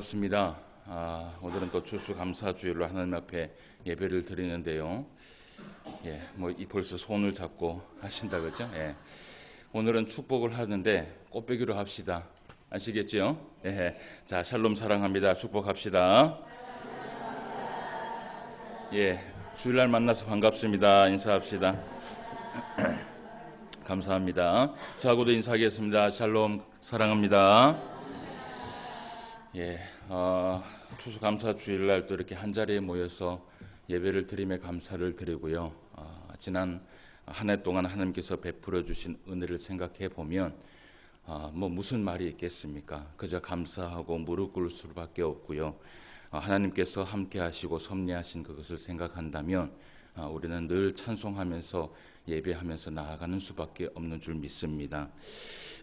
반갑습니다. 오늘은 또 추수감사주일로 하나님 앞에 예배를 드리는데요. 벌써 손을 잡고 하신다 그죠? 오늘은 축복을 하는데 꽃배기로 합시다. 아시겠죠? 자, 샬롬 사랑합니다. 축복합시다. 주일날 만나서 반갑습니다. 인사합시다. 감사합니다. 저하고도 인사하겠습니다. 샬롬 사랑합니다. 추수감사 주일날 또 이렇게 한 자리에 모여서 예배를 드림에 감사를 드리고요. 지난 한 해 동안 하나님께서 베풀어 주신 은혜를 생각해 보면 무슨 말이 있겠습니까? 그저 감사하고 무릎 꿇을 수밖에 없고요. 하나님께서 함께 하시고 섭리하신 그것을 생각한다면 우리는 늘 찬송하면서 예배하면서 나아가는 수밖에 없는 줄 믿습니다.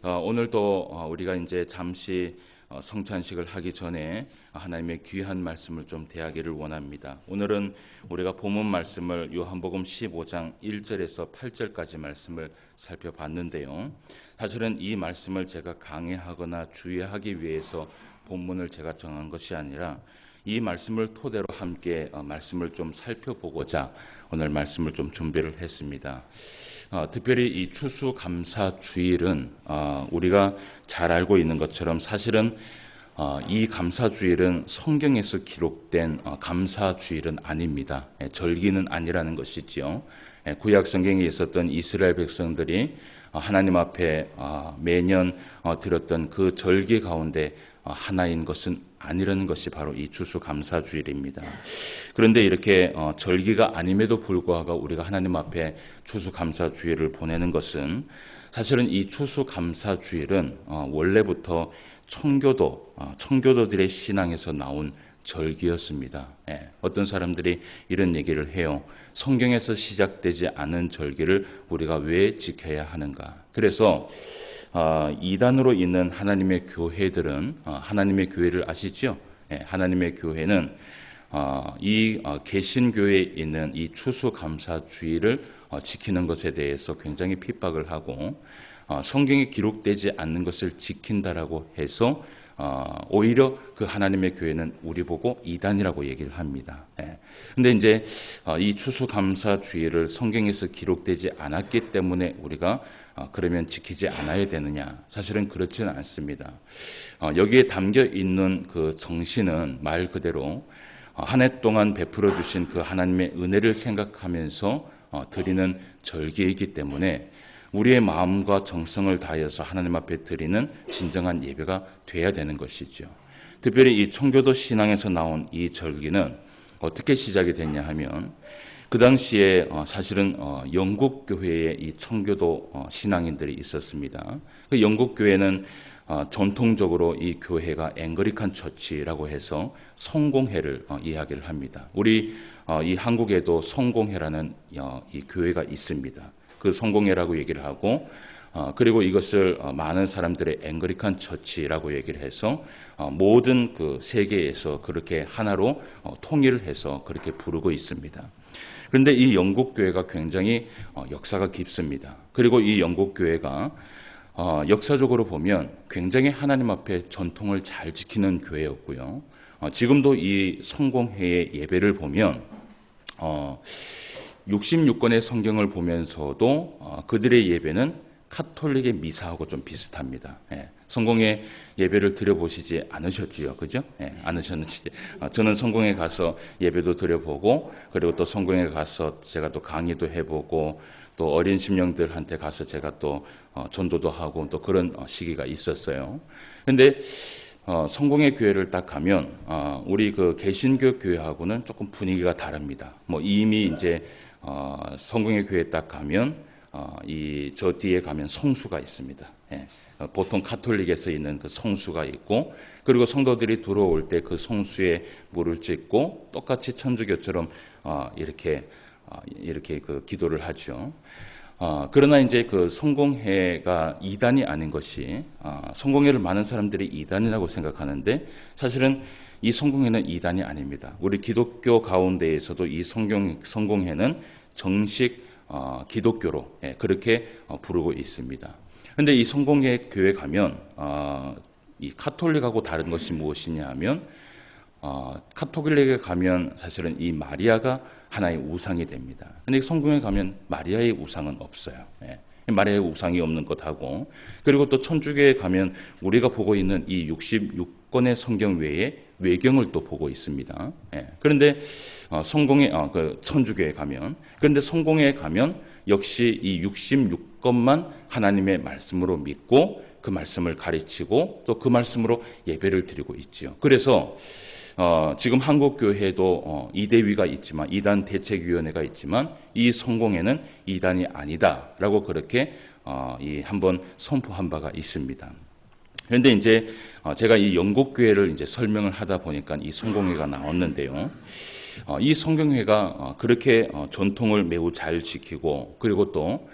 오늘도 우리가 이제 잠시 성찬식을 하기 전에 하나님의 귀한 말씀을 좀 대하기를 원합니다. 오늘은 우리가 본문 말씀을 요한복음 15장 1절에서 8절까지 말씀을 살펴봤는데요. 사실은 이 말씀을 제가 강의하거나 주의하기 위해서 본문을 제가 정한 것이 아니라 이 말씀을 토대로 함께 말씀을 좀 살펴보고자 오늘 말씀을 좀 준비를 했습니다. 특별히 이 추수감사주일은 우리가 잘 알고 있는 것처럼 사실은 이 감사주일은 성경에서 기록된 감사주일은 아닙니다. 절기는 아니라는 것이지요. 구약 성경에 있었던 이스라엘 백성들이 하나님 앞에 매년 드렸던 그 절기 가운데 하나인 것은 아니라는 것이 바로 이 추수감사주일입니다. 그런데 이렇게 절기가 아님에도 불구하고 우리가 하나님 앞에 추수감사주일을 보내는 것은 사실은 이 추수감사주일은 원래부터 청교도들의 신앙에서 나온 절기였습니다. 어떤 사람들이 이런 얘기를 해요. 성경에서 시작되지 않은 절기를 우리가 왜 지켜야 하는가? 그래서 이단으로 있는 하나님의 교회들은 하나님의 교회를 아시죠? 하나님의 교회는 이 개신교회에 있는 이 추수감사주일을 지키는 것에 대해서 굉장히 핍박을 하고 성경에 기록되지 않는 것을 지킨다라고 해서 오히려 그 하나님의 교회는 우리 보고 이단이라고 얘기를 합니다. 근데 이제 이 추수감사주일을 성경에서 기록되지 않았기 때문에 우리가 그러면 지키지 않아야 되느냐? 사실은 그렇지는 않습니다. 여기에 담겨 있는 그 정신은 말 그대로 한 해 동안 베풀어 주신 그 하나님의 은혜를 생각하면서 드리는 절기이기 때문에 우리의 마음과 정성을 다해서 하나님 앞에 드리는 진정한 예배가 돼야 되는 것이죠. 특별히 이 청교도 신앙에서 나온 이 절기는 어떻게 시작이 됐냐 하면 그 당시에 사실은 영국 교회에 이 청교도 신앙인들이 있었습니다. 그 영국 교회는 전통적으로 이 교회가 앵글리칸 처치라고 해서 성공회를 이야기를 합니다. 우리 이 한국에도 성공회라는 이 교회가 있습니다. 그 성공회라고 얘기를 하고 그리고 이것을 많은 사람들의 앵글리칸 처치라고 얘기를 해서 모든 그 세계에서 그렇게 하나로 통일을 해서 그렇게 부르고 있습니다. 그런데 이 영국 교회가 굉장히 역사가 깊습니다. 그리고 이 영국 교회가 역사적으로 보면 굉장히 하나님 앞에 전통을 잘 지키는 교회였고요. 지금도 이 성공회의 예배를 보면 66권의 성경을 보면서도 그들의 예배는 카톨릭의 미사하고 좀 비슷합니다. 성공회 예배를 드려보시지 않으셨지요, 그죠? 않으셨는지. 저는 성공회 가서 예배도 드려보고, 그리고 또 성공회 가서 제가 또 강의도 해보고, 또 어린 심령들한테 가서 제가 또 전도도 하고 또 그런 시기가 있었어요. 근데 성공회 교회를 딱 가면 우리 그 개신교 교회하고는 조금 분위기가 다릅니다. 이미 이제 성공회 교회에 딱 가면 저 뒤에 가면 성수가 있습니다. 보통 카톨릭에서 있는 그 성수가 있고, 그리고 성도들이 들어올 때 그 성수에 물을 찢고 똑같이 천주교처럼 이렇게 그 기도를 하죠. 그러나 이제 그 성공회가 이단이 아닌 것이 성공회를 많은 사람들이 이단이라고 생각하는데 사실은 이 성공회는 이단이 아닙니다. 우리 기독교 가운데에서도 이 성공회는 정식 기독교로 그렇게 부르고 있습니다. 그런데 이 성공회 교회 가면 이 카톨릭하고 다른 것이 무엇이냐 하면 카톨릭에 가면 사실은 이 마리아가 하나의 우상이 됩니다. 근데 성경에 가면 마리아의 우상은 없어요. 예. 마리아의 우상이 없는 것하고, 그리고 또 천주교에 가면 우리가 보고 있는 이 66권의 성경 외에 외경을 또 보고 있습니다. 예. 그런데 성공에 그 천주교에 가면, 그런데 성공에 가면 역시 이 66권만 하나님의 말씀으로 믿고 그 말씀을 가르치고 또 그 말씀으로 예배를 드리고 있지요. 그래서 지금 한국 교회도 이대위가 있지만, 이단 대책위원회가 있지만 이 성공회는 이단이 아니다라고 그렇게 한번 선포한 바가 있습니다. 그런데 이제 제가 이 영국 교회를 이제 설명을 하다 보니까 이 성공회가 나왔는데요. 이 성공회가 그렇게 전통을 매우 잘 지키고, 그리고 또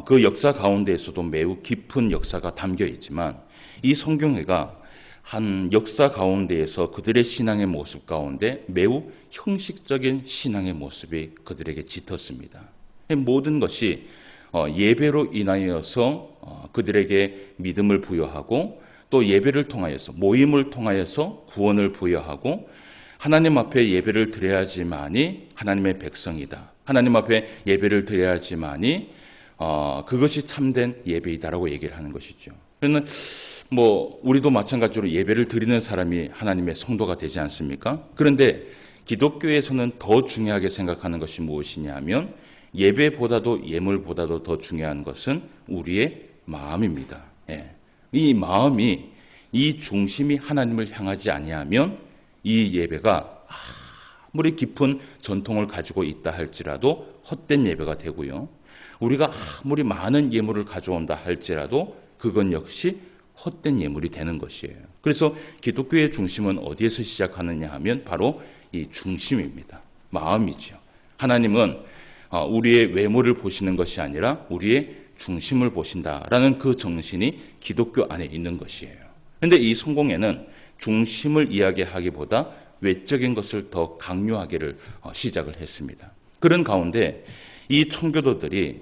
그 역사 가운데에서도 매우 깊은 역사가 담겨 있지만, 이 성공회가 한 역사 가운데에서 그들의 신앙의 모습 가운데 매우 형식적인 신앙의 모습이 그들에게 짙었습니다. 모든 것이 예배로 인하여서 그들에게 믿음을 부여하고, 또 예배를 통하여서, 모임을 통하여서 구원을 부여하고, 하나님 앞에 예배를 드려야지만이 하나님의 백성이다, 하나님 앞에 예배를 드려야지만이 그것이 참된 예배이다라고 얘기를 하는 것이죠. 그러면 우리도 마찬가지로 예배를 드리는 사람이 하나님의 성도가 되지 않습니까? 그런데 기독교에서는 더 중요하게 생각하는 것이 무엇이냐 하면, 예배보다도 예물보다도 더 중요한 것은 우리의 마음입니다. 예. 이 마음이, 이 중심이 하나님을 향하지 아니하면 이 예배가 아무리 깊은 전통을 가지고 있다 할지라도 헛된 예배가 되고요. 우리가 아무리 많은 예물을 가져온다 할지라도 그건 역시 헛된 예물이 되는 것이에요. 그래서 기독교의 중심은 어디에서 시작하느냐 하면 바로 이 중심입니다. 마음이죠. 하나님은 우리의 외모를 보시는 것이 아니라 우리의 중심을 보신다라는 그 정신이 기독교 안에 있는 것이에요. 그런데 이 성공회는 중심을 이야기하기보다 외적인 것을 더 강요하기를 시작을 했습니다. 그런 가운데 이 청교도들이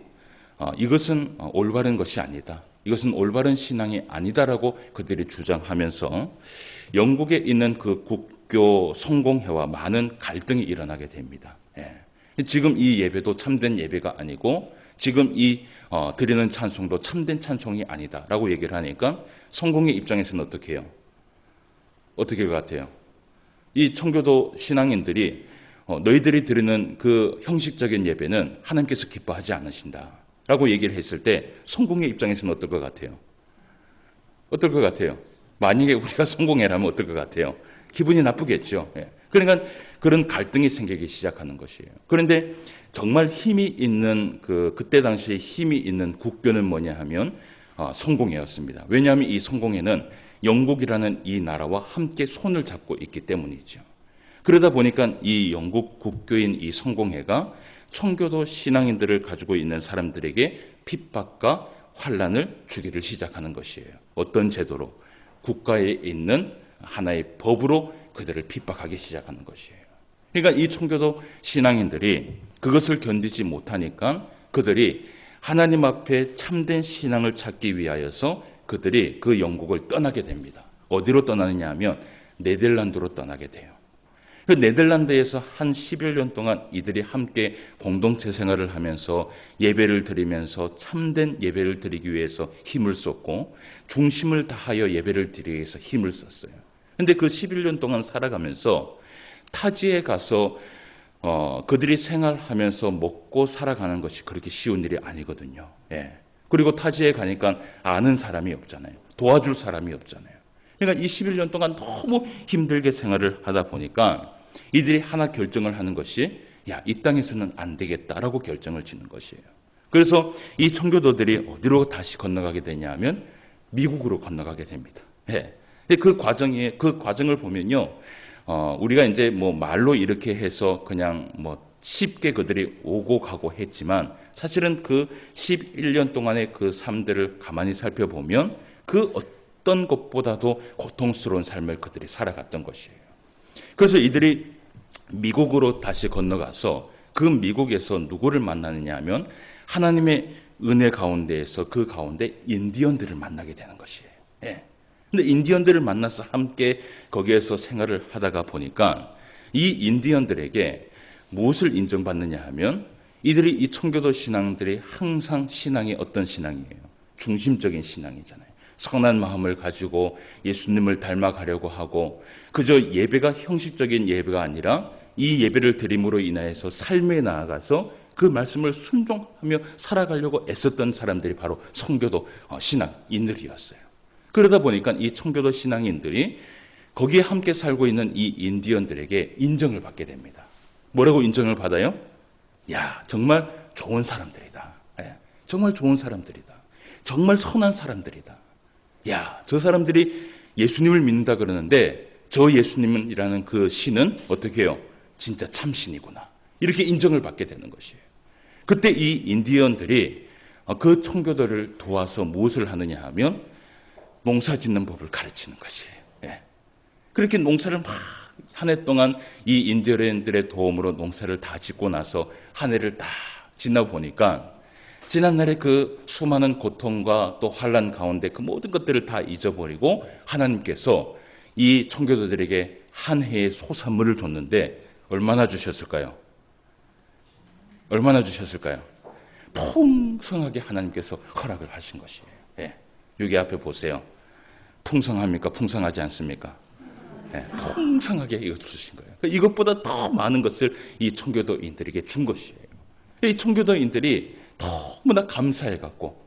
이것은 올바른 것이 아니다, 이것은 올바른 신앙이 아니다라고 그들이 주장하면서 영국에 있는 그 국교 성공회와 많은 갈등이 일어나게 됩니다. 예. 지금 이 예배도 참된 예배가 아니고, 지금 이 드리는 찬송도 참된 찬송이 아니다라고 얘기를 하니까 성공회 입장에서는 어떻게 해요? 어떻게 같아요? 이 청교도 신앙인들이 너희들이 드리는 그 형식적인 예배는 하나님께서 기뻐하지 않으신다라고 얘기를 했을 때 성공회 입장에서는 어떨 것 같아요? 어떨 것 같아요? 만약에 우리가 성공회라면 어떨 것 같아요? 기분이 나쁘겠죠. 예. 그러니까 그런 갈등이 생기기 시작하는 것이에요. 그런데 정말 힘이 있는 그때 당시에 힘이 있는 국교는 뭐냐 하면 성공회였습니다. 왜냐하면 이 성공회는 영국이라는 이 나라와 함께 손을 잡고 있기 때문이죠. 그러다 보니까 이 영국 국교인 이 성공회가 청교도 신앙인들을 가지고 있는 사람들에게 핍박과 환란을 주기를 시작하는 것이에요. 어떤 제도로? 국가에 있는 하나의 법으로 그들을 핍박하기 시작하는 것이에요. 그러니까 이 청교도 신앙인들이 그것을 견디지 못하니까 그들이 하나님 앞에 참된 신앙을 찾기 위하여서 그들이 그 영국을 떠나게 됩니다. 어디로 떠나느냐 하면 네덜란드로 떠나게 돼요. 그 네덜란드에서 한 11년 동안 이들이 함께 공동체 생활을 하면서 예배를 드리면서 참된 예배를 드리기 위해서 힘을 썼고, 중심을 다하여 예배를 드리기 위해서 힘을 썼어요. 그런데 그 11년 동안 살아가면서 타지에 가서 그들이 생활하면서 먹고 살아가는 것이 그렇게 쉬운 일이 아니거든요. 예. 그리고 타지에 가니까 아는 사람이 없잖아요. 도와줄 사람이 없잖아요. 그러니까 이 11년 동안 너무 힘들게 생활을 하다 보니까 이들이 하나 결정을 하는 것이, 이 땅에서는 안 되겠다라고 결정을 짓는 것이에요. 그래서 이 청교도들이 어디로 다시 건너가게 되냐면 미국으로 건너가게 됩니다. 예. 그 과정을 보면요, 우리가 이제 말로 이렇게 해서 그냥 쉽게 그들이 오고 가고 했지만, 사실은 그 11년 동안의 그 삶들을 가만히 살펴보면 그 어떤 것보다도 고통스러운 삶을 그들이 살아갔던 것이에요. 그래서 이들이 미국으로 다시 건너가서 그 미국에서 누구를 만나느냐 하면 하나님의 은혜 가운데에서 그 가운데 인디언들을 만나게 되는 것이에요. 예. 근데 인디언들을 만나서 함께 거기에서 생활을 하다가 보니까 이 인디언들에게 무엇을 인정받느냐 하면 이들이 이 청교도 신앙들이 항상 신앙이 어떤 신앙이에요? 중심적인 신앙이잖아요. 선한 마음을 가지고 예수님을 닮아가려고 하고 그저 예배가 형식적인 예배가 아니라 이 예배를 드림으로 인하여서 삶에 나아가서 그 말씀을 순종하며 살아가려고 애썼던 사람들이 바로 청교도 신앙인들이었어요. 그러다 보니까 이 청교도 신앙인들이 거기에 함께 살고 있는 이 인디언들에게 인정을 받게 됩니다. 뭐라고 인정을 받아요? 야, 정말 좋은 사람들이다. 정말 좋은 사람들이다. 정말 선한 사람들이다. 야, 저 사람들이 예수님을 믿는다 그러는데 저 예수님이라는 그 신은 어떻게 해요? 진짜 참신이구나. 이렇게 인정을 받게 되는 것이에요. 그때 이 인디언들이 그 청교도를 도와서 무엇을 하느냐 하면 농사 짓는 법을 가르치는 것이에요. 그렇게 농사를 막 한 해 동안 이 인디언들의 도움으로 농사를 다 짓고 나서 한 해를 다 지나 보니까 지난날의 그 수많은 고통과 또 환난 가운데 그 모든 것들을 다 잊어버리고 하나님께서 이 청교도들에게 한 해의 소산물을 줬는데 얼마나 주셨을까요? 얼마나 주셨을까요? 풍성하게 하나님께서 허락을 하신 것이에요. 여기 앞에 보세요. 풍성합니까? 풍성하지 않습니까? 풍성하게 이거 주신 거예요. 이것보다 더 많은 것을 이 청교도인들에게 준 것이에요. 이 청교도인들이 너무나 감사해갖고,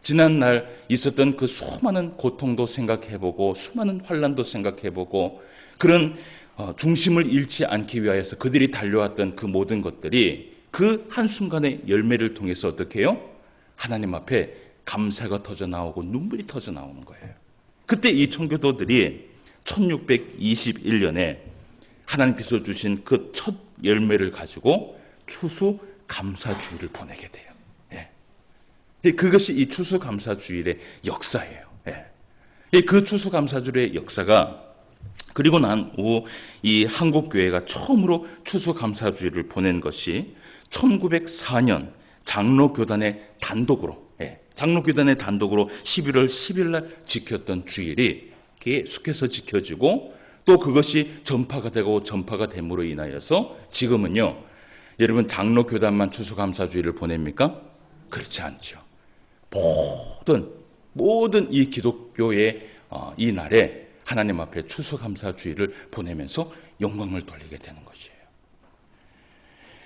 지난날 있었던 그 수많은 고통도 생각해보고, 수많은 환난도 생각해보고, 그런 중심을 잃지 않기 위하여서 그들이 달려왔던 그 모든 것들이 그 한순간의 열매를 통해서 어떻게 해요? 하나님 앞에 감사가 터져 나오고 눈물이 터져 나오는 거예요. 그때 이 청교도들이 1621년에 하나님께서 주신 그 첫 열매를 가지고 추수 감사주일을 보내게 돼요. 그것이 이 추수 감사주일의 역사예요. 그 추수 감사주일의 역사가 그리고 난 후 이 한국 교회가 처음으로 추수 감사주일을 보낸 것이 1904년 장로교단의 단독으로 11월 10일 날 지켰던 주일이 계속해서 지켜지고 또 그것이 전파가 되고 전파가 됨으로 인하여서 지금은요, 여러분 장로교단만 추수감사주일을 보냅니까? 그렇지 않죠. 모든 이 기독교의 이 날에 하나님 앞에 추수감사주일을 보내면서 영광을 돌리게 되는 것이에요.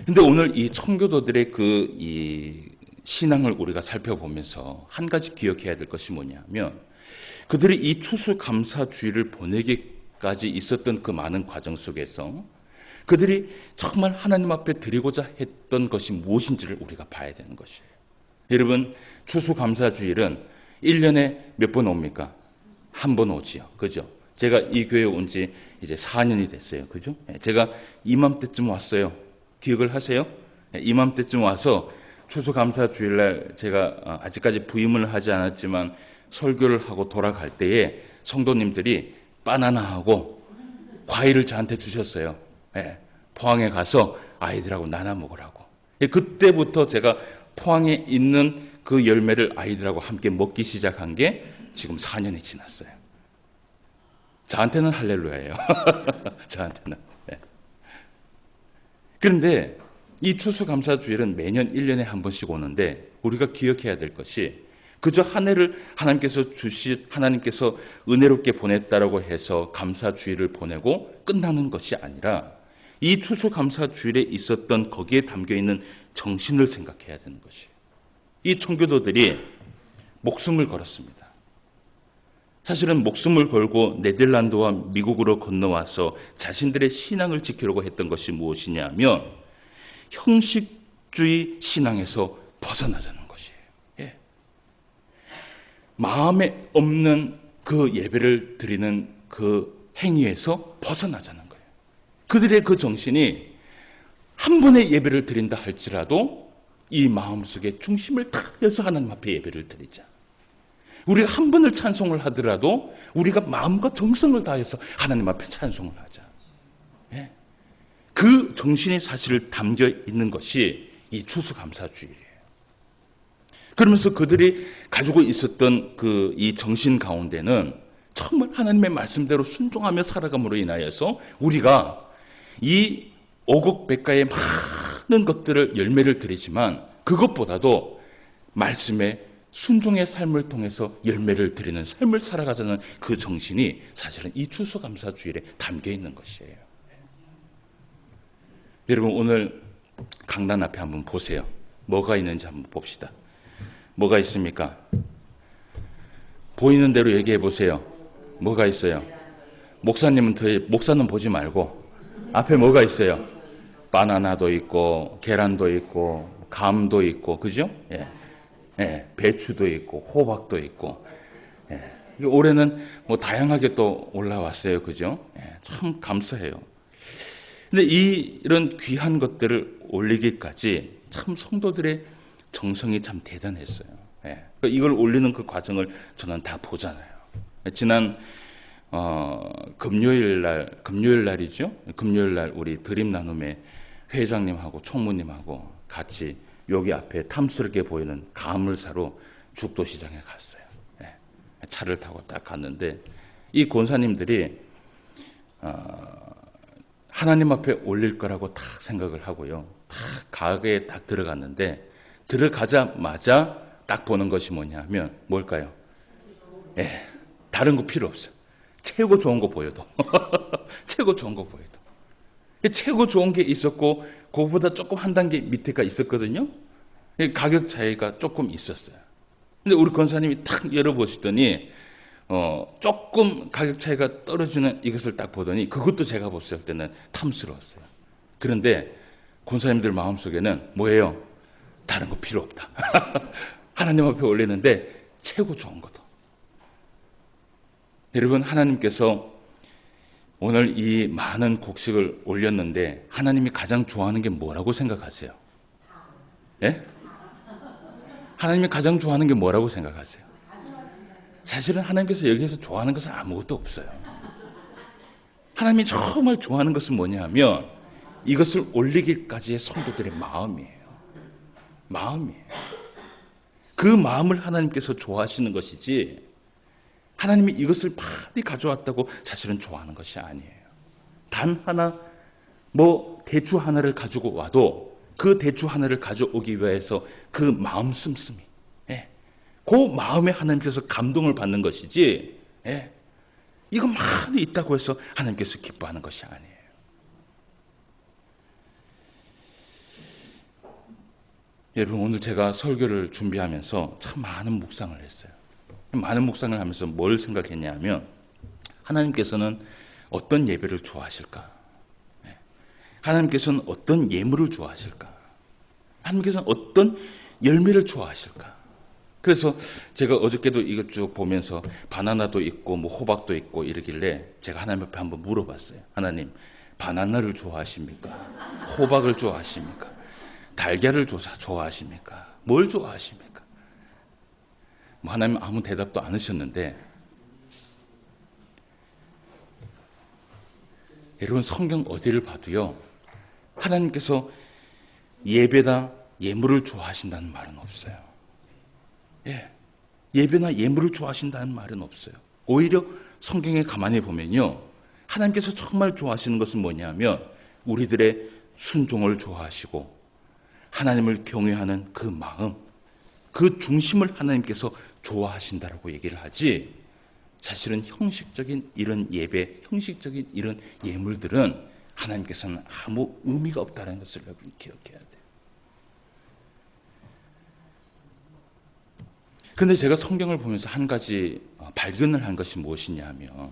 근데 오늘 이 청교도들의 이 신앙을 우리가 살펴보면서 한 가지 기억해야 될 것이 뭐냐면 그들이 이 추수감사주일을 보내기까지 있었던 그 많은 과정 속에서 그들이 정말 하나님 앞에 드리고자 했던 것이 무엇인지를 우리가 봐야 되는 것이에요. 여러분, 추수감사주일은 1년에 몇 번 옵니까? 한 번 오지요. 그죠? 제가 이 교회에 온 지 이제 4년이 됐어요. 그죠? 제가 이맘때쯤 왔어요. 기억을 하세요? 이맘때쯤 와서 추수감사주일날 제가 아직까지 부임을 하지 않았지만 설교를 하고 돌아갈 때에 성도님들이 바나나하고 과일을 저한테 주셨어요. 포항에 가서 아이들하고 나눠 먹으라고. 그때부터 제가 포항에 있는 그 열매를 아이들하고 함께 먹기 시작한 게 지금 4년이 지났어요. 저한테는 할렐루야예요. 저한테는. 그런데 이 추수감사주일은 매년 1년에 한 번씩 오는데 우리가 기억해야 될 것이 그저 한 해를 하나님께서 은혜롭게 보냈다라고 해서 감사주일을 보내고 끝나는 것이 아니라 이 추수감사주일에 있었던 거기에 담겨있는 정신을 생각해야 되는 것이에요. 이 청교도들이 목숨을 걸었습니다. 사실은 목숨을 걸고 네덜란드와 미국으로 건너와서 자신들의 신앙을 지키려고 했던 것이 무엇이냐면 형식주의 신앙에서 벗어나자는 것이에요. 마음에 없는 그 예배를 드리는 그 행위에서 벗어나자는 거예요. 그들의 그 정신이 한 번의 예배를 드린다 할지라도 이 마음속에 중심을 탁 해서 하나님 앞에 예배를 드리자. 우리가 한 번을 찬송을 하더라도 우리가 마음과 정성을 다해서 하나님 앞에 찬송을 하자. 그 정신이 사실 담겨 있는 것이 이 추수감사주일이에요. 그러면서 그들이 가지고 있었던 이 정신 가운데는 정말 하나님의 말씀대로 순종하며 살아감으로 인하여서 우리가 이 오곡백과의 많은 것들을 열매를 드리지만 그것보다도 말씀의 순종의 삶을 통해서 열매를 드리는 삶을 살아가자는 그 정신이 사실은 이 추수감사주일에 담겨 있는 것이에요. 여러분 오늘 강단 앞에 한번 보세요. 뭐가 있는지 한번 봅시다. 뭐가 있습니까? 보이는 대로 얘기해 보세요. 뭐가 있어요? 목사는 보지 말고 앞에 뭐가 있어요? 바나나도 있고 계란도 있고 감도 있고 그죠? 배추도 있고 호박도 있고 올해는 뭐 다양하게 또 올라왔어요. 그죠? 참 감사해요. 근데 이런 귀한 것들을 올리기까지 참 성도들의 정성이 참 대단했어요. 이걸 올리는 그 과정을 저는 다 보잖아요. 지난 금요일 날이죠. 금요일 날 우리 드림 나눔의 회장님하고 총무님하고 같이 여기 앞에 탐스럽게 보이는 감을 사러 죽도시장에 갔어요. 차를 타고 딱 갔는데 이 권사님들이 하나님 앞에 올릴 거라고 딱 생각을 하고요. 딱 가게에 딱 들어갔는데 들어가자마자 딱 보는 것이 뭐냐면 뭘까요? 다른 거 필요 없어요. 최고 좋은 거 보여도 최고 좋은 거 보여도 최고 좋은 게 있었고 그거보다 조금 한 단계 밑에가 있었거든요. 가격 차이가 조금 있었어요. 근데 우리 권사님이 딱 열어보시더니 조금 가격 차이가 떨어지는 이것을 딱 보더니 그것도 제가 봤을 때는 탐스러웠어요. 그런데 권사님들 마음속에는 뭐예요? 다른 거 필요 없다. 하나님 앞에 올리는데 최고 좋은 거다. 여러분 하나님께서 오늘 이 많은 곡식을 올렸는데 하나님이 가장 좋아하는 게 뭐라고 생각하세요? 하나님이 가장 좋아하는 게 뭐라고 생각하세요? 사실은 하나님께서 여기에서 좋아하는 것은 아무것도 없어요. 하나님이 정말 좋아하는 것은 뭐냐 하면 이것을 올리기까지의 성도들의 마음이에요. 그 마음을 하나님께서 좋아하시는 것이지 하나님이 이것을 많이 가져왔다고 사실은 좋아하는 것이 아니에요. 단 하나 대추 하나를 가지고 와도 그 대추 하나를 가져오기 위해서 그 마음 씀씀이 그 마음에 하나님께서 감동을 받는 것이지 이거 많이 있다고 해서 하나님께서 기뻐하는 것이 아니에요. 여러분 오늘 제가 설교를 준비하면서 참 많은 묵상을 했어요. 많은 묵상을 하면서 뭘 생각했냐면 하나님께서는 어떤 예배를 좋아하실까? 하나님께서는 어떤 예물을 좋아하실까? 하나님께서는 어떤 열매를 좋아하실까? 그래서 제가 어저께도 이것 쭉 보면서 바나나도 있고 뭐 호박도 있고 이러길래 제가 하나님 앞에 한번 물어봤어요. 하나님, 바나나를 좋아하십니까? 호박을 좋아하십니까? 달걀을 좋아하십니까? 뭘 좋아하십니까? 하나님 아무 대답도 안 하셨는데 여러분 성경 어디를 봐도요 하나님께서 예배나 예물을 좋아하신다는 말은 없어요. 예배나 예물을 좋아하신다는 말은 없어요. 오히려 성경에 가만히 보면요 하나님께서 정말 좋아하시는 것은 뭐냐면 우리들의 순종을 좋아하시고 하나님을 경외하는 그 마음, 그 중심을 하나님께서 좋아하신다라고 얘기를 하지 사실은 형식적인 이런 예배, 형식적인 이런 예물들은 하나님께서는 아무 의미가 없다는 것을 여러분이 기억해야 돼요. 그런데 제가 성경을 보면서 한 가지 발견을 한 것이 무엇이냐 하면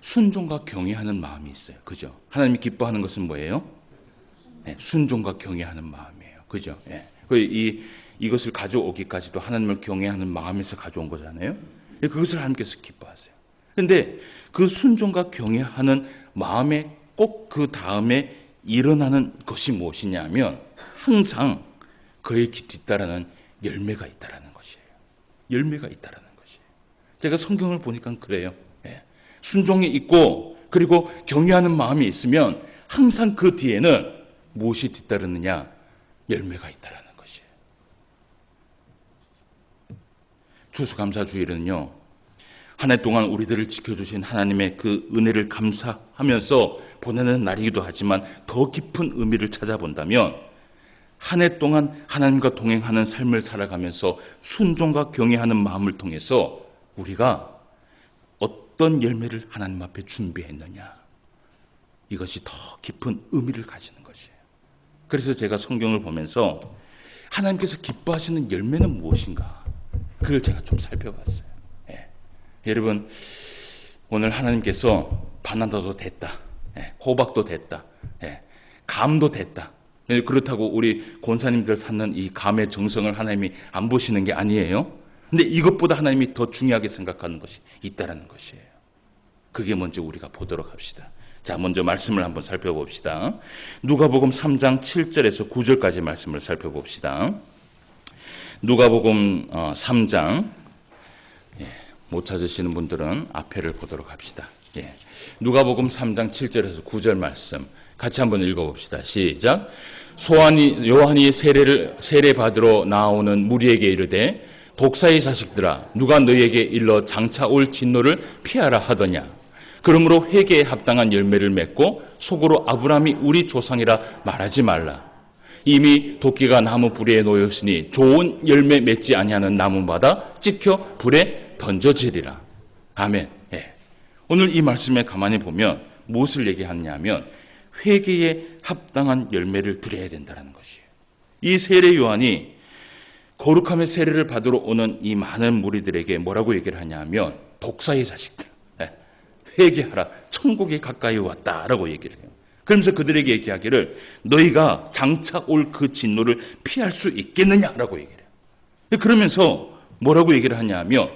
순종과 경외하는 마음이 있어요. 그죠? 하나님이 기뻐하는 것은 뭐예요? 순종과 경외하는 마음이에요. 그죠? 이것을 가져오기까지도 하나님을 경외하는 마음에서 가져온 거잖아요. 그것을 하나님께서 기뻐하세요. 그런데 그 순종과 경외하는 마음에 꼭 그 다음에 일어나는 것이 무엇이냐 하면 항상 그의 뒤따르는 열매가 있다라는 것이에요. 열매가 있다라는 것이에요. 제가 성경을 보니까 그래요. 순종이 있고 그리고 경외하는 마음이 있으면 항상 그 뒤에는 무엇이 뒤따르느냐? 열매가 있다라는 것이에요. 추수감사주일은요 한 해 동안 우리들을 지켜주신 하나님의 그 은혜를 감사하면서 보내는 날이기도 하지만 더 깊은 의미를 찾아본다면 한 해 동안 하나님과 동행하는 삶을 살아가면서 순종과 경외하는 마음을 통해서 우리가 어떤 열매를 하나님 앞에 준비했느냐, 이것이 더 깊은 의미를 가지는 것이에요. 그래서 제가 성경을 보면서 하나님께서 기뻐하시는 열매는 무엇인가, 그걸 제가 좀 살펴봤어요. 여러분, 오늘 하나님께서 바나나도 됐다, 호박도 됐다, 감도 됐다. 그렇다고 우리 권사님들 찾는 이 감의 정성을 하나님이 안 보시는 게 아니에요. 근데 이것보다 하나님이 더 중요하게 생각하는 것이 있다라는 것이에요. 그게 먼저 우리가 보도록 합시다. 자, 먼저 말씀을 한번 살펴봅시다. 누가복음 3장 7절에서 9절까지 말씀을 살펴봅시다. 누가복음 3장, 못 찾으시는 분들은 앞에를 보도록 합시다. 누가복음 3장 7절에서 9절 말씀 같이 한번 읽어봅시다. 시작. 요한이 세례 받으러 나오는 무리에게 이르되 독사의 자식들아, 누가 너희에게 일러 장차 올 진노를 피하라 하더냐. 그러므로 회개에 합당한 열매를 맺고 속으로 아브라함이 우리 조상이라 말하지 말라. 이미 도끼가 나무 뿌리에 놓였으니 좋은 열매 맺지 아니하는 나무마다 찍혀 불에 던져지리라. 아멘. 오늘 이 말씀에 가만히 보면 무엇을 얘기하냐면 회개에 합당한 열매를 드려야 된다는 것이에요. 이 세례 요한이 거룩함의 세례를 받으러 오는 이 많은 무리들에게 뭐라고 얘기를 하냐면 독사의 자식들, 회개하라, 천국이 가까이 왔다라고 얘기를 해요. 그러면서 그들에게 얘기하기를 너희가 장차 올 그 진노를 피할 수 있겠느냐라고 얘기를 해요. 그러면서 뭐라고 얘기를 하냐면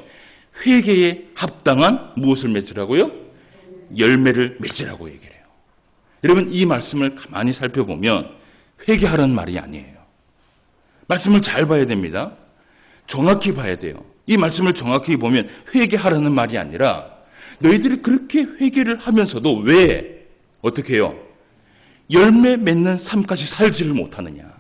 회개에 합당한 무엇을 맺으라고요? 열매를 맺으라고 얘기를 해요. 여러분, 이 말씀을 가만히 살펴보면 회개하라는 말이 아니에요. 말씀을 잘 봐야 됩니다. 정확히 봐야 돼요. 이 말씀을 정확히 보면 회개하라는 말이 아니라 너희들이 그렇게 회개를 하면서도 왜 어떻게 해요? 열매 맺는 삶까지 살지를 못하느냐.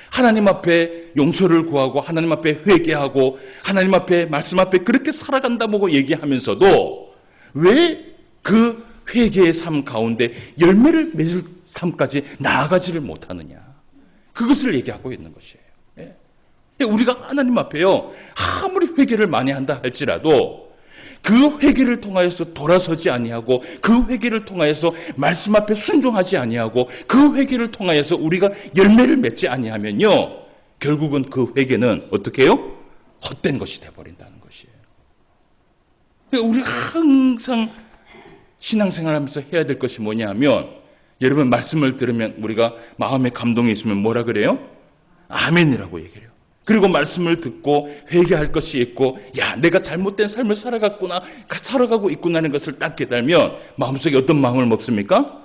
하나님 앞에 용서를 구하고 하나님 앞에 회개하고 하나님 앞에 말씀 앞에 그렇게 살아간다고 얘기하면서도 왜 그 회개의 삶 가운데 열매를 맺을 삶까지 나아가지를 못하느냐. 그것을 얘기하고 있는 것이에요. 우리가 하나님 앞에요, 아무리 회개를 많이 한다 할지라도 그 회개를 통하여서 돌아서지 아니하고 그 회개를 통하여서 말씀 앞에 순종하지 아니하고 그 회개를 통하여서 우리가 열매를 맺지 아니하면요, 결국은 그 회개는 어떻게 해요? 헛된 것이 되어버린다는 것이에요. 우리가 항상 신앙생활하면서 해야 될 것이 뭐냐면, 여러분 말씀을 들으면 우리가 마음에 감동이 있으면 뭐라 그래요? 아멘이라고 얘기해요. 그리고 말씀을 듣고 회개할 것이 있고, 야, 내가 잘못된 삶을 살아가고 있구나라는 것을 딱 깨달으면 마음속에 어떤 마음을 먹습니까?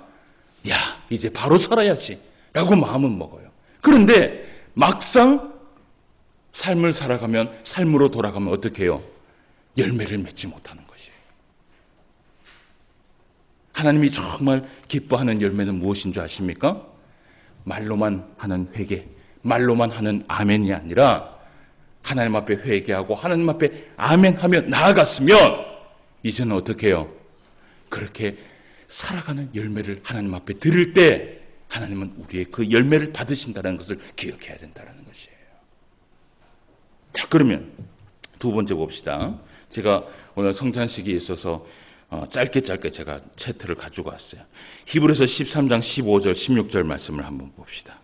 야, 이제 바로 살아야지 라고 마음은 먹어요. 그런데 막상 삶을 살아가면, 삶으로 돌아가면 어떻게 해요? 열매를 맺지 못하는 것이에요. 하나님이 정말 기뻐하는 열매는 무엇인 줄 아십니까? 말로만 하는 회개, 말로만 하는 아멘이 아니라 하나님 앞에 회개하고 하나님 앞에 아멘하며 나아갔으면 이제는 어떻게 해요? 그렇게 살아가는 열매를 하나님 앞에 드릴 때 하나님은 우리의 그 열매를 받으신다는 것을 기억해야 된다는 것이에요. 자, 그러면 두 번째 봅시다. 제가 오늘 성찬식이 있어서 짧게 제가 채트를 가지고 왔어요. 히브리서 13장 15절 16절 말씀을 한번 봅시다.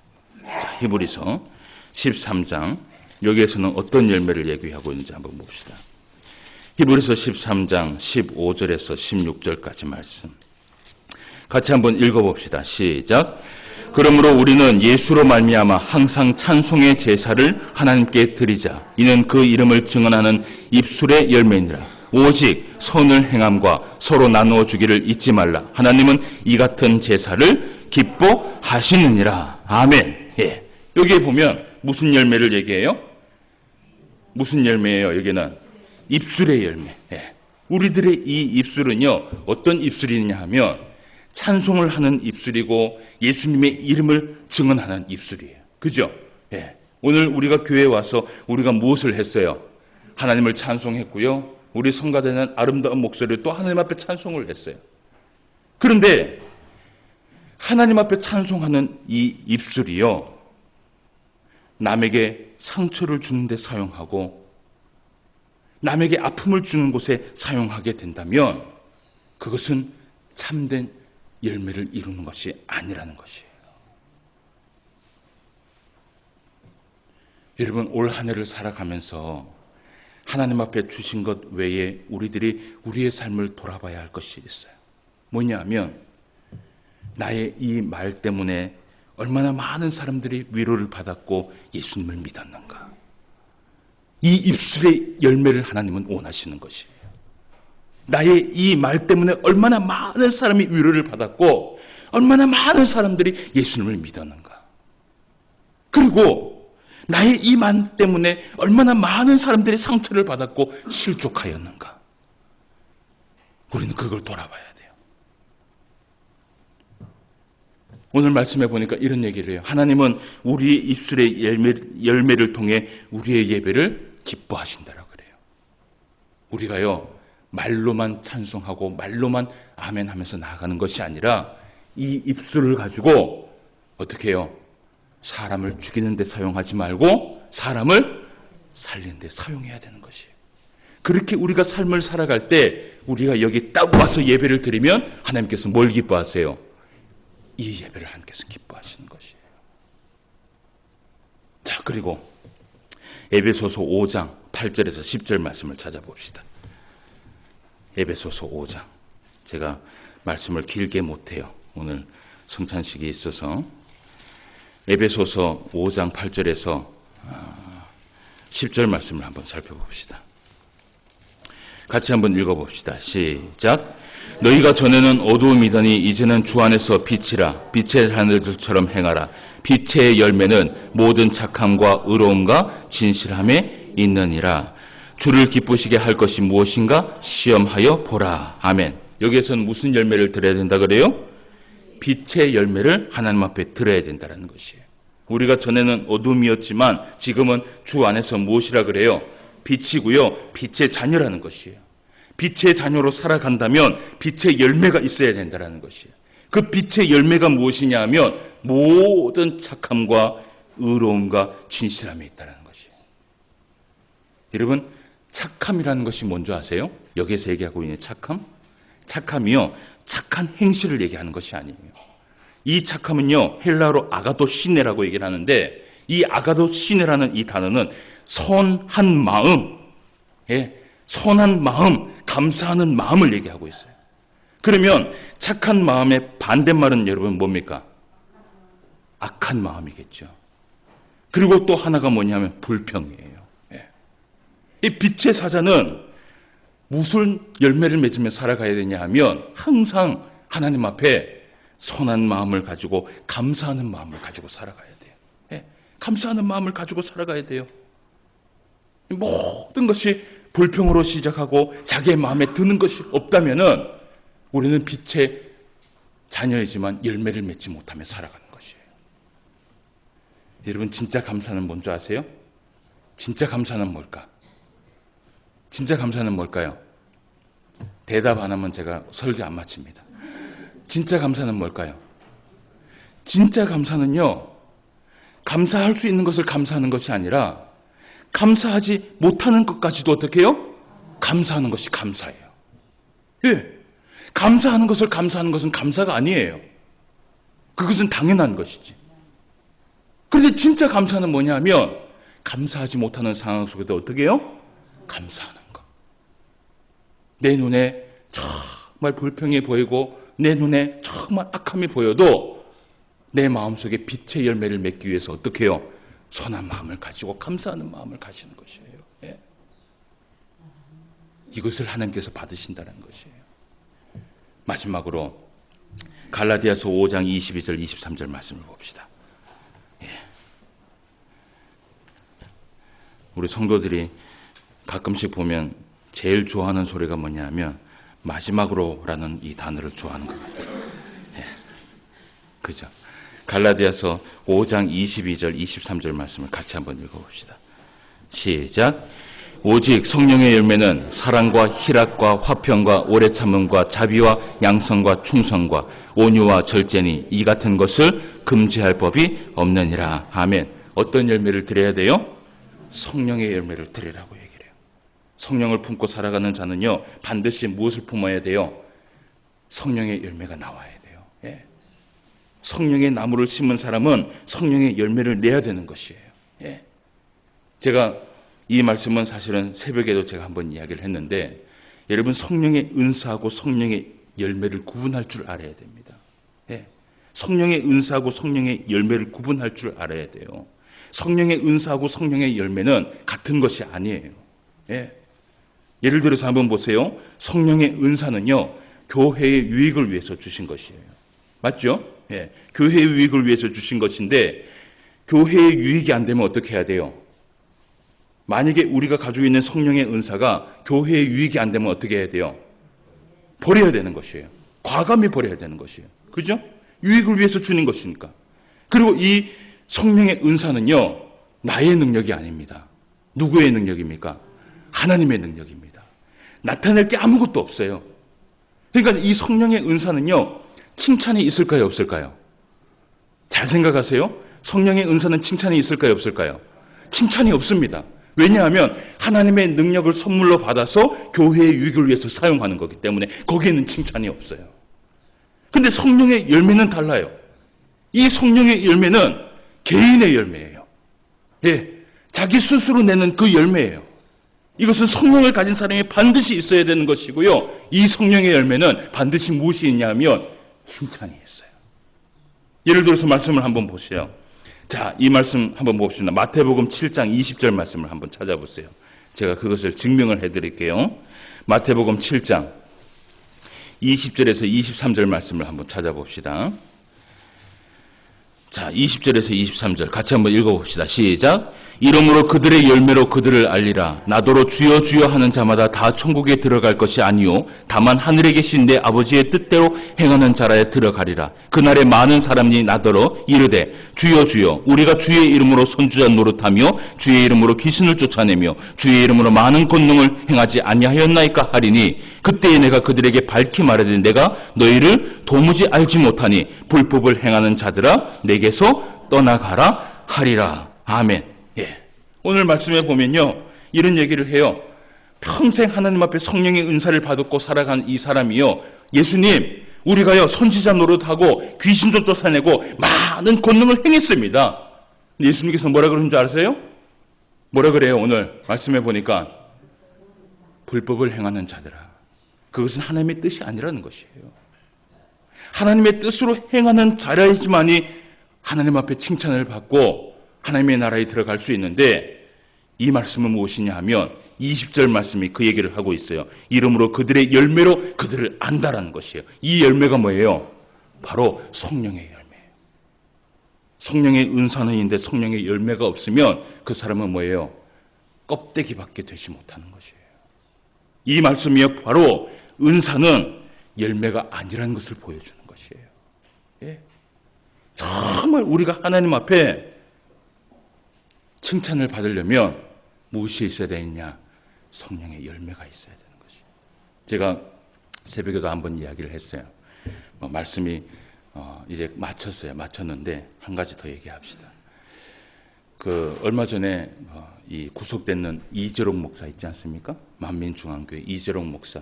자, 히브리서 13장, 여기에서는 어떤 열매를 얘기하고 있는지 한번 봅시다. 히브리서 13장 15절에서 16절까지 말씀 같이 한번 읽어봅시다. 시작. 그러므로 우리는 예수로 말미암아 항상 찬송의 제사를 하나님께 드리자. 이는 그 이름을 증언하는 입술의 열매니라. 오직 선을 행함과 서로 나누어 주기를 잊지 말라. 하나님은 이 같은 제사를 기뻐하시느니라. 아멘. 여기에 보면 무슨 열매를 얘기해요? 무슨 열매예요? 여기는 입술의 열매. 우리들의 이 입술은요, 어떤 입술이냐 하면 찬송을 하는 입술이고 예수님의 이름을 증언하는 입술이에요. 그죠? 오늘 우리가 교회에 와서 우리가 무엇을 했어요? 하나님을 찬송했고요. 우리 성가대는 아름다운 목소리로 또 하나님 앞에 찬송을 했어요. 그런데 하나님 앞에 찬송하는 이 입술이요, 남에게 상처를 주는 데 사용하고 남에게 아픔을 주는 곳에 사용하게 된다면 그것은 참된 열매를 이루는 것이 아니라는 것이에요. 여러분, 올 한 해를 살아가면서 하나님 앞에 주신 것 외에 우리들이 우리의 삶을 돌아봐야 할 것이 있어요. 뭐냐 하면 나의 이 말 때문에 얼마나 많은 사람들이 위로를 받았고 예수님을 믿었는가. 이 입술의 열매를 하나님은 원하시는 것이에요. 나의 이 말 때문에 얼마나 많은 사람이 위로를 받았고 얼마나 많은 사람들이 예수님을 믿었는가. 그리고 나의 이 말 때문에 얼마나 많은 사람들이 상처를 받았고 실족하였는가. 우리는 그걸 돌아봐야 돼요. 오늘 말씀해 보니까 이런 얘기를 해요. 하나님은 우리의 입술의 열매를 통해 우리의 예배를 기뻐하신다라고 그래요. 우리가요, 말로만 찬송하고 말로만 아멘 하면서 나아가는 것이 아니라 이 입술을 가지고 어떻게 해요? 사람을 죽이는 데 사용하지 말고 사람을 살리는 데 사용해야 되는 것이에요. 그렇게 우리가 삶을 살아갈 때 우리가 여기 딱 와서 예배를 드리면 하나님께서 뭘 기뻐하세요? 이 예배를 하나님께서 기뻐하시는 것이에요. 자, 그리고 에베소서 5장 8절에서 10절 말씀을 찾아봅시다. 에베소서 5장. 제가 말씀을 길게 못해요. 오늘 성찬식이 있어서. 에베소서 5장 8절에서 10절 말씀을 한번 살펴봅시다. 같이 한번 읽어봅시다. 시작. 너희가 전에는 어두움이더니 이제는 주 안에서 빛이라. 빛의 하늘들처럼 행하라. 빛의 열매는 모든 착함과 의로움과 진실함에 있느니라. 주를 기쁘시게 할 것이 무엇인가 시험하여 보라. 아멘. 여기에서는 무슨 열매를 드려야 된다 그래요? 빛의 열매를 하나님 앞에 드려야 된다는 것이에요. 우리가 전에는 어둠이었지만 지금은 주 안에서 무엇이라 그래요? 빛이고요. 빛의 자녀라는 것이에요. 빛의 자녀로 살아간다면 빛의 열매가 있어야 된다는 것이에요. 그 빛의 열매가 무엇이냐 하면 모든 착함과 의로움과 진실함이 있다는 것이에요. 여러분, 착함이라는 것이 뭔지 아세요? 여기서 얘기하고 있는 착함? 착함이요, 착한 행실을 얘기하는 것이 아니에요. 이 착함은요, 헬라어로 아가도시네라고 얘기를 하는데 이 아가도시네라는 이 단어는 선한 마음, 선한 마음, 감사하는 마음을 얘기하고 있어요. 그러면 착한 마음의 반대말은 여러분 뭡니까? 악한 마음이겠죠. 그리고 또 하나가 뭐냐면 불평이에요. 이 빛의 사자는 무슨 열매를 맺으며 살아가야 되냐 하면 항상 하나님 앞에 선한 마음을 가지고 감사하는 마음을 가지고 살아가야 돼요. 감사하는 마음을 가지고 살아가야 돼요. 모든 것이 불평으로 시작하고 자기의 마음에 드는 것이 없다면은 우리는 빛의 자녀이지만 열매를 맺지 못하며 살아가는 것이에요. 여러분, 진짜 감사는 뭔지 아세요? 진짜 감사는 뭘까? 진짜 감사는 뭘까요? 대답 안 하면 제가 설교 안 마칩니다. 진짜 감사는 뭘까요? 진짜 감사는요, 감사할 수 있는 것을 감사하는 것이 아니라 감사하지 못하는 것까지도 어떻게 해요? 감사하는 것이 감사예요. 감사하는 것을 감사하는 것은 감사가 아니에요. 그것은 당연한 것이지. 그런데 진짜 감사는 뭐냐 하면 감사하지 못하는 상황 속에도 어떻게 해요? 감사하는 것. 내 눈에 정말 불평이 보이고 내 눈에 정말 악함이 보여도 내 마음속에 빛의 열매를 맺기 위해서 어떻게 해요? 선한 마음을 가지고 감사하는 마음을 가지는 것이에요. 이것을 하나님께서 받으신다는 것이에요. 마지막으로 갈라디아서 5장 22절 23절 말씀을 봅시다. 우리 성도들이 가끔씩 보면 제일 좋아하는 소리가 뭐냐면 마지막으로라는 이 단어를 좋아하는 것 같아요. 그죠? 갈라디아서 5장 22절 23절 말씀을 같이 한번 읽어봅시다. 시작. 오직 성령의 열매는 사랑과 희락과 화평과 오래 참음과 자비와 양성과 충성과 온유와 절제니 이 같은 것을 금지할 법이 없느니라. 아멘. 어떤 열매를 드려야 돼요? 성령의 열매를 드리라고 얘기를 해요. 성령을 품고 살아가는 자는요, 반드시 무엇을 품어야 돼요? 성령의 열매가 나와야 돼요. 예. 성령의 나무를 심은 사람은 성령의 열매를 내야 되는 것이에요. 예. 제가 이 말씀은 사실은 새벽에도 제가 한번 이야기를 했는데, 여러분 성령의 은사하고 성령의 열매를 구분할 줄 알아야 됩니다. 예. 성령의 은사하고 성령의 열매를 구분할 줄 알아야 돼요. 성령의 은사하고 성령의 열매는 같은 것이 아니에요. 예. 예를 들어서 한번 보세요. 성령의 은사는요, 교회의 유익을 위해서 주신 것이에요. 맞죠? 예. 교회의 유익을 위해서 주신 것인데, 교회의 유익이 안 되면 어떻게 해야 돼요? 만약에 우리가 가지고 있는 성령의 은사가 교회의 유익이 안 되면 어떻게 해야 돼요? 버려야 되는 것이에요. 과감히 버려야 되는 것이에요. 그죠? 유익을 위해서 주는 것이니까. 그리고 이 성령의 은사는요, 나의 능력이 아닙니다. 누구의 능력입니까? 하나님의 능력입니다. 나타낼 게 아무것도 없어요. 그러니까 이 성령의 은사는요, 칭찬이 있을까요, 없을까요? 잘 생각하세요. 성령의 은사는 칭찬이 있을까요, 없을까요? 칭찬이 없습니다. 왜냐하면 하나님의 능력을 선물로 받아서 교회의 유익을 위해서 사용하는 거기 때문에 거기에는 칭찬이 없어요. 근데 성령의 열매는 달라요. 이 성령의 열매는 개인의 열매예요. 예, 자기 스스로 내는 그 열매예요. 이것은 성령을 가진 사람이 반드시 있어야 되는 것이고요. 이 성령의 열매는 반드시 무엇이 있냐면 칭찬이 있어요. 예를 들어서 말씀을 한번 보세요. 자, 이 말씀 한번 봅시다. 마태복음 7장 20절 말씀을 한번 찾아보세요. 제가 그것을 증명을 해드릴게요. 마태복음 7장 20절에서 23절 말씀을 한번 찾아봅시다. 자, 20절에서 23절 같이 한번 읽어봅시다. 시작. 이러므로 그들의 열매로 그들을 알리라. 나더러 주여 주여 하는 자마다 다 천국에 들어갈 것이 아니요 다만 하늘에 계신 내 아버지의 뜻대로 행하는 자라에 들어가리라. 그날에 많은 사람이 나더러 이르되 주여 주여 우리가 주의 이름으로 선지자 노릇하며 주의 이름으로 귀신을 쫓아내며 주의 이름으로 많은 권능을 행하지 아니하였나이까 하리니 그때에 내가 그들에게 밝히 말하되 내가 너희를 도무지 알지 못하니 불법을 행하는 자들아 내게서 떠나가라 하리라. 아멘. 예. 오늘 말씀에 보면요, 이런 얘기를 해요. 평생 하나님 앞에 성령의 은사를 받고 살아간 이 사람이요, 예수님, 우리가요 선지자 노릇하고 귀신도 쫓아내고 많은 권능을 행했습니다. 예수님께서 뭐라 그러는 줄 아세요? 뭐라 그래요? 오늘 말씀해 보니까 불법을 행하는 자들아. 그것은 하나님의 뜻이 아니라는 것이에요. 하나님의 뜻으로 행하는 자라야지만이 하나님 앞에 칭찬을 받고 하나님의 나라에 들어갈 수 있는데, 이 말씀은 무엇이냐 하면 20절 말씀이 그 얘기를 하고 있어요. 이러므로 그들의 열매로 그들을 안다라는 것이에요. 이 열매가 뭐예요? 바로 성령의 열매예요. 성령의 은사는 있는데 성령의 열매가 없으면 그 사람은 뭐예요? 껍데기밖에 되지 못하는 것이에요. 이 말씀이요, 바로 은사는 열매가 아니라는 것을 보여주는 것이에요. 예. 정말 우리가 하나님 앞에 칭찬을 받으려면 무엇이 있어야 되느냐? 성령의 열매가 있어야 되는 것이에요. 제가 새벽에도 한번 이야기를 했어요. 말씀이 이제 마쳤는데 한 가지 더 얘기합시다. 얼마 전에 이 구속되는 이재록 목사 있지 않습니까? 만민중앙교회 이재록 목사,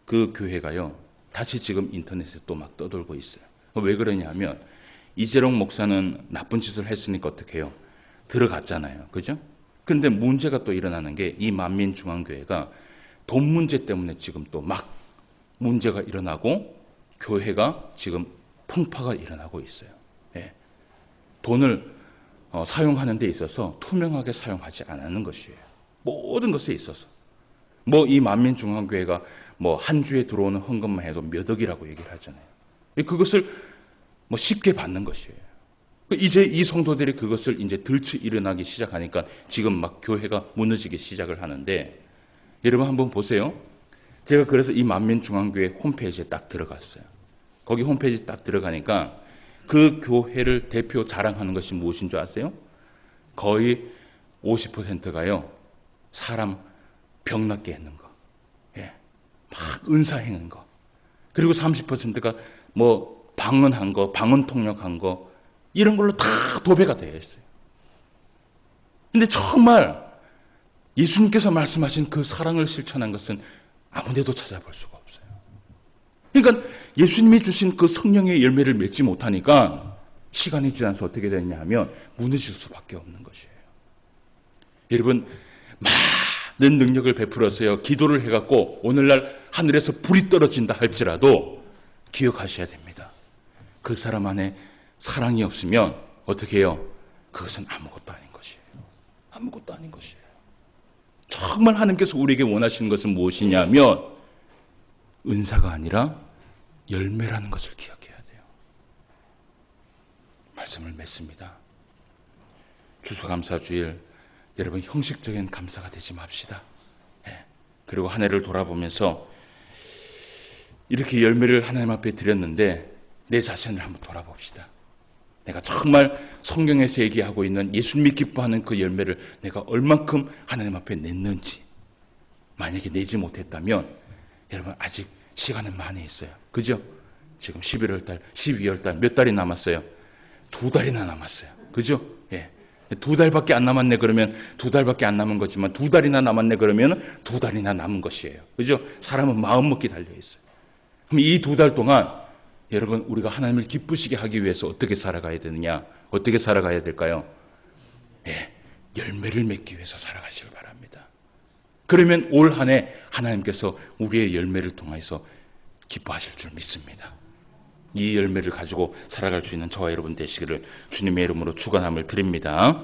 그 교회가요 다시 지금 인터넷에 또 막 떠돌고 있어요. 왜 그러냐면 이재록 목사는 나쁜 짓을 했으니까 어떻게 해요? 들어갔잖아요. 그죠? 그런데 문제가 또 일어나는 게 이 만민중앙교회가 돈 문제 때문에 지금 또 막 문제가 일어나고 교회가 지금 풍파가 일어나고 있어요. 예. 돈을 사용하는 데 있어서 투명하게 사용하지 않는 것이에요. 모든 것에 있어서. 이 만민중앙교회가 한 주에 들어오는 헌금만 해도 몇 억이라고 얘기를 하잖아요. 그것을 쉽게 받는 것이에요. 이제 이 성도들이 그것을 이제 들추 일어나기 시작하니까 지금 막 교회가 무너지기 시작을 하는데, 여러분 한번 보세요. 제가 그래서 이 만민중앙교회 홈페이지에 딱 들어갔어요. 거기 홈페이지 딱 들어가니까 그 교회를 대표 자랑하는 것이 무엇인 줄 아세요? 거의 50%가요. 사람 병 낫게 했는 거, 예, 막 은사 행한 거, 그리고 30%가 뭐 방언한 거, 방언 통역한 거, 이런 걸로 다 도배가 되어 있어요. 근데 정말 예수님께서 말씀하신 그 사랑을 실천한 것은 아무데도 찾아볼 수가 없어요. 그러니까 예수님이 주신 그 성령의 열매를 맺지 못하니까 시간이 지나서 어떻게 되냐 하면 무너질 수밖에 없는 것이에요. 여러분, 많은 능력을 베풀어서요, 기도를 해갖고 오늘날 하늘에서 불이 떨어진다 할지라도 기억하셔야 됩니다. 그 사람 안에 사랑이 없으면 어떻게 해요? 그것은 아무것도 아닌 것이에요. 아무것도 아닌 것이에요. 정말 하나님께서 우리에게 원하시는 것은 무엇이냐면 은사가 아니라 열매라는 것을 기억해야 돼요. 말씀을 맺습니다. 추수감사주일, 여러분 형식적인 감사가 되지 맙시다. 예. 그리고 한 해를 돌아보면서 이렇게 열매를 하나님 앞에 드렸는데 내 자신을 한번 돌아봅시다. 내가 정말 성경에서 얘기하고 있는 예수님이 기뻐하는 그 열매를 내가 얼만큼 하나님 앞에 냈는지, 만약에 내지 못했다면 여러분 아직 시간은 많이 있어요. 그죠? 지금 11월 달, 12월 달 몇 달이 남았어요? 2달이나 남았어요. 그죠? 예. 2달밖에 안 남았네 그러면 2달밖에 안 남은 거지만 2달이나 남았네 그러면 2달이나 남은 것이에요. 그죠? 사람은 마음먹기 달려 있어요. 그럼 이 2달 동안 여러분 우리가 하나님을 기쁘시게 하기 위해서 어떻게 살아가야 되느냐? 어떻게 살아가야 될까요? 예, 열매를 맺기 위해서 살아가시길 바랍니다. 그러면 올 한 해 하나님께서 우리의 열매를 통해서 기뻐하실 줄 믿습니다. 이 열매를 가지고 살아갈 수 있는 저와 여러분 되시기를 주님의 이름으로 축원함을 드립니다.